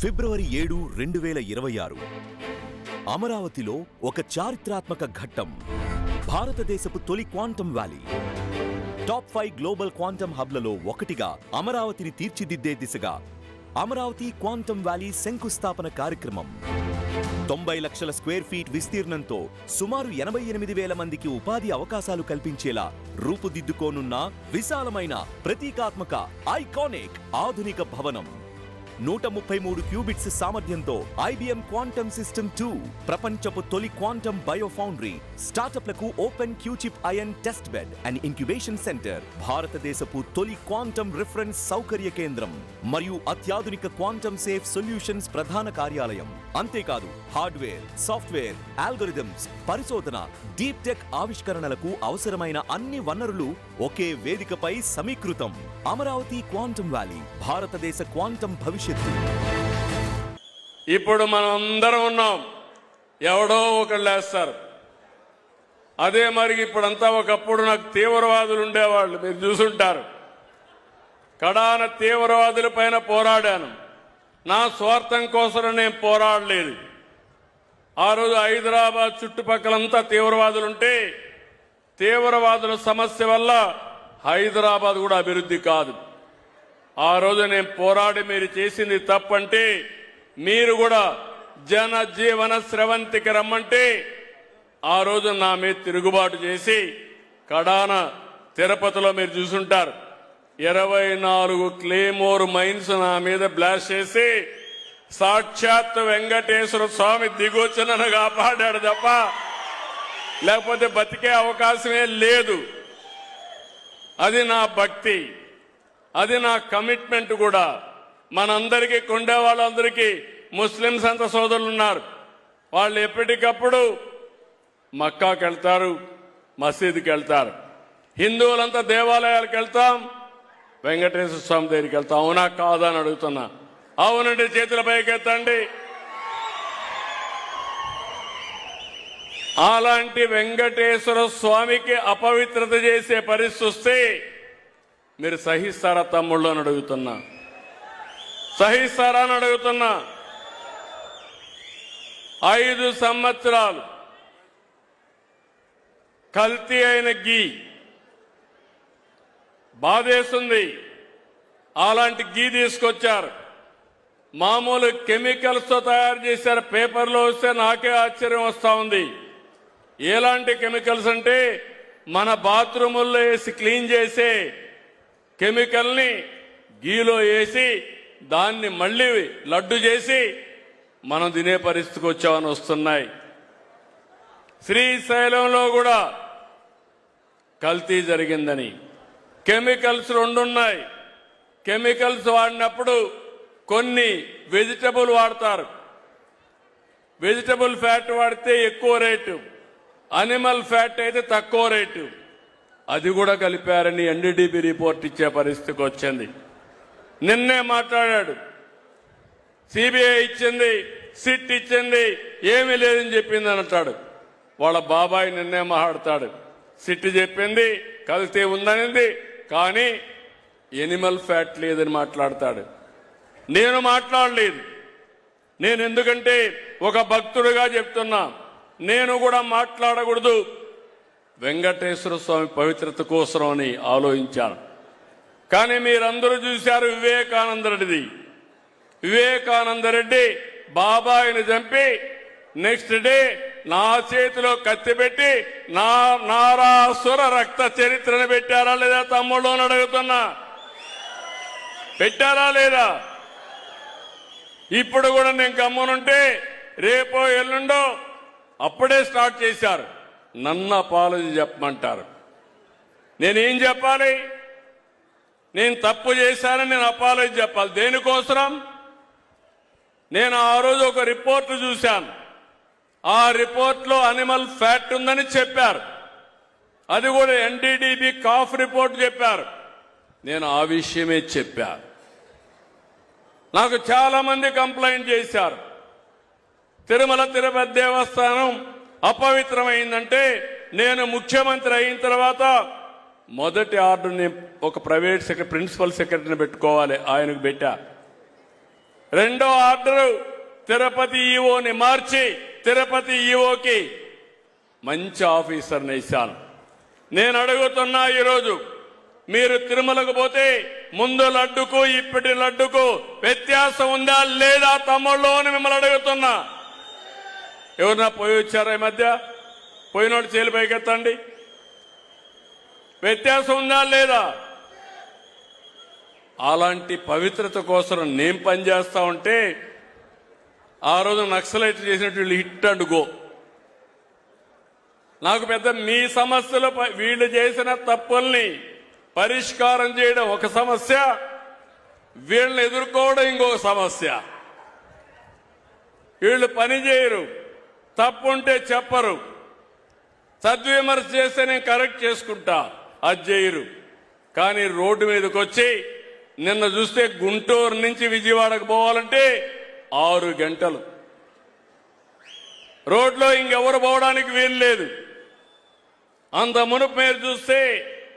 ఫిబ్రవరి 7, 2026 అమరావతిలో ఒక చారిత్రాత్మక ఘట్టం. భారతదేశపు తొలి quantum valley. Top 5 global quantum హబ్లలో ఒకటిగా అమరావతిని తీర్చిదిద్దే దిశగా అమరావతి క్వాంటం వ్యాలీ శంకుస్థాపన కార్యక్రమం. 90 లక్షల స్క్వేర్ ఫీట్ విస్తీర్ణంతో సుమారు 88,000 మందికి ఉపాధి అవకాశాలు కల్పించేలా రూపుదిద్దుకోనున్న విశాలమైన ప్రతీకాత్మక ఐకానిక్ ఆధునిక భవనం. 133 క్యూబిట్స్ సామర్థ్యంతో IBM క్వాంటమ్ సిస్టమ్ 2 ప్రపంచపు తొలి క్వాంటమ్ బయో ఫౌండరీ, స్టార్టప్లకు open Q chip ion test bed and incubation centre, భారతదేశపు తొలి క్వాంటమ్ రిఫరెన్స్ సౌకర్య కేంద్రం మరియు అత్యాధునిక క్వాంటమ్ సేఫ్ సొల్యూషన్స్ ప్రధాన కార్యాలయం. అంతేకాదు హార్డ్వేర్, సాఫ్ట్వేర్, ఆల్గోరిథమ్స్, పరిశోధన, డీప్ టెక్ ఆవిష్కరణలకు అవసరమైన అన్ని వనరులు ఒకే వేదికపై సమీకృతం. అమరావతి క్వాంటమ్ వ్యాలీ, భారతదేశ క్వాంటమ్ భవిష్యత్తు. ఇప్పుడు మనం అందరం ఉన్నాం, ఎవడో ఒకళ్ళు లేస్తారు. అదే మరి ఇప్పుడంతా ఒకప్పుడు నాకు తీవ్రవాదులు ఉండేవాళ్ళు, మీరు చూసుంటారు. కడాన తీవ్రవాదుల పైన పోరాడాను. నా స్వార్థం కోసం నేను పోరాడలేదు. ఆ రోజు హైదరాబాద్ చుట్టుపక్కలంతా తీవ్రవాదులుంటే తీవ్రవాదుల సమస్య వల్ల హైదరాబాద్ కూడా అభివృద్ధి కాదు. ఆ రోజు నేను పోరాడి మీరు చేసింది తప్పంటే, మీరు కూడా జనజీవన స్రవంతికి రమ్మంటే ఆ రోజు నా మీద తిరుగుబాటు చేసి కడాన తిరుపతిలో మీరు చూసుంటారు 24 క్లేమోర్ మైన్స్ నా మీద బ్లాస్ట్ చేసి సాక్షాత్ వెంకటేశ్వర స్వామి దిగొచ్చి నన్ను కాపాడాడు తప్ప లేకపోతే బతికే అవకాశమే లేదు. అది నా భక్తి, అది నా కమిట్మెంట్ కూడా. మనందరికీ కొండే వాళ్ళందరికీ ముస్లింస్ అంత సోదరులు ఉన్నారు. వాళ్ళు ఎప్పటికప్పుడు మక్కాకి వెళ్తారు, మసీదుకి వెళ్తారు. హిందువులంతా దేవాలయాలకు వెళ్తాం, వెంకటేశ్వర స్వామి దగ్గరికి వెళ్తాం. అవునా కాదా అని అడుగుతున్నా. అవునండి, చేతుల పైకెత్తండి. అలాంటి వెంకటేశ్వర స్వామికి అపవిత్రత చేసే పరిస్థితి వస్తే మీరు సహిస్తారా తమ్ముళ్ళు అని అడుగుతున్నా. సహిస్తారా అని అడుగుతున్నా. 5 సంవత్సరాలు కల్తీ అయిన గీ బాధేస్తుంది. అలాంటి గీ తీసుకొచ్చారు, మామూలు కెమికల్స్ తో తయారు చేశారు. పేపర్లో వస్తే నాకే ఆశ్చర్యం వస్తా ఉంది. ఎలాంటి కెమికల్స్ అంటే మన బాత్రూముల్లో వేసి క్లీన్ చేసే కెమికల్ని గీలో వేసి దాన్ని మళ్ళీ లడ్డు చేసి మనం తినే పరిస్థితికి వచ్చామని వస్తున్నాయి. శ్రీశైలంలో కూడా కల్తీ జరిగిందని. కెమికల్స్ 2 ఉన్నాయి. కెమికల్స్ వాడినప్పుడు కొన్ని వెజిటబుల్ వాడతారు. వెజిటబుల్ ఫ్యాట్ వాడితే ఎక్కువ రేటు, అనిమల్ ఫ్యాట్ అయితే తక్కువ రేటు. అది కూడా కలిపారని NDDB రిపోర్ట్ ఇచ్చే పరిస్థితికి వచ్చింది. నిన్నే మాట్లాడాడు, CBI ఇచ్చింది, సిట్ ఇచ్చింది, ఏమీ లేదని చెప్పింది అని అంటాడు. వాళ్ళ బాబాయ్ నిన్నే మాట్లాడతాడు, సిట్ చెప్పింది కల్తీ ఉందనింది కానీ ఎనిమల్ ఫ్యాట్ లేదని మాట్లాడతాడు. నేను మాట్లాడలేదు. నేను ఎందుకంటే ఒక భక్తుడిగా చెప్తున్నా, నేను కూడా మాట్లాడకూడదు. వెంకటేశ్వర స్వామి పవిత్రత కోసం అని ఆలోచించాను. కానీ మీరందరూ చూశారు వివేకానంద రెడ్డిది. వివేకానంద రెడ్డి బాబాయిని చంపి నెక్స్ట్ డే నా చేతిలో కత్తి పెట్టి నారాసుర రక్త చరిత్రను పెట్టారా లేదా తమ్ముళ్ళు అని అడుగుతున్నా. పెట్టారా లేదా? ఇప్పుడు కూడా నేను గమ్మునుంటే రేపో ఎల్లుండో అప్పుడే స్టార్ట్ చేశారు. నన్ను అపాలజీ చెప్పమంటారు. నేనేం చెప్పాలి? నేను తప్పు చేశానని నేను అపాలజీ చెప్పాలి. దేనికోసం? నేను ఆ రోజు ఒక రిపోర్ట్ చూశాను. ఆ రిపోర్ట్లో అనిమల్ ఫ్యాట్ ఉందని చెప్పారు. అది కూడా NDDB కాఫ్ రిపోర్ట్ చెప్పారు. నేను ఆ విషయమే చెప్పాను. నాకు చాలా మంది కంప్లైంట్ చేశారు, తిరుమల తిరుపతి దేవస్థానం అపవిత్రమైందంటే నేను ముఖ్యమంత్రి అయిన తర్వాత మొదటి ఆర్డర్ని ఒక ప్రైవేట్ ప్రిన్సిపల్ సెక్రటరీని పెట్టుకోవాలి, ఆయనకు పెట్టా. రెండో ఆర్డరు తిరుపతి ఈవోని మార్చి తిరుపతి ఈవోకి మంచి ఆఫీసర్ని ఇచ్చాను. నేను అడుగుతున్నా ఈరోజు మీరు తిరుమలకు పోతే ముందు లడ్డుకు ఇప్పటి లడ్డుకు వ్యత్యాసం ఉందా లేదా తమ్ముళ్ళు అని మిమ్మల్ని అడుగుతున్నా. ఎవరన్నా పోయి వచ్చారా ఈ మధ్య? పోయినోడు చేలు పైకెత్తండి. వ్యత్యాసం ఉందా లేదా? అలాంటి పవిత్రత కోసం నేను పనిచేస్తా ఉంటే ఆ రోజు నక్సలైట్ చేసినట్టు వీళ్ళు హిట్ అండ్ గో. నాకు పెద్ద మీ సమస్యలు వీళ్ళు చేసిన తప్పుల్ని పరిష్కారం చేయడం ఒక సమస్య, వీళ్ళని ఎదుర్కోవడం ఇంకొక సమస్య. వీళ్ళు పని చేయరు, తప్పుంటే చెప్పరు, సద్విమర్శ చేస్తే నేను కరెక్ట్ చేసుకుంటా, అది చేయరు. కానీ రోడ్డు మీదకి వచ్చి నిన్న చూస్తే గుంటూరు నుంచి విజయవాడకు పోవాలంటే 6 గంటలు రోడ్లో ఇంకెవరు పోవడానికి వీలు లేదు. అంత మునుపు మీరు చూస్తే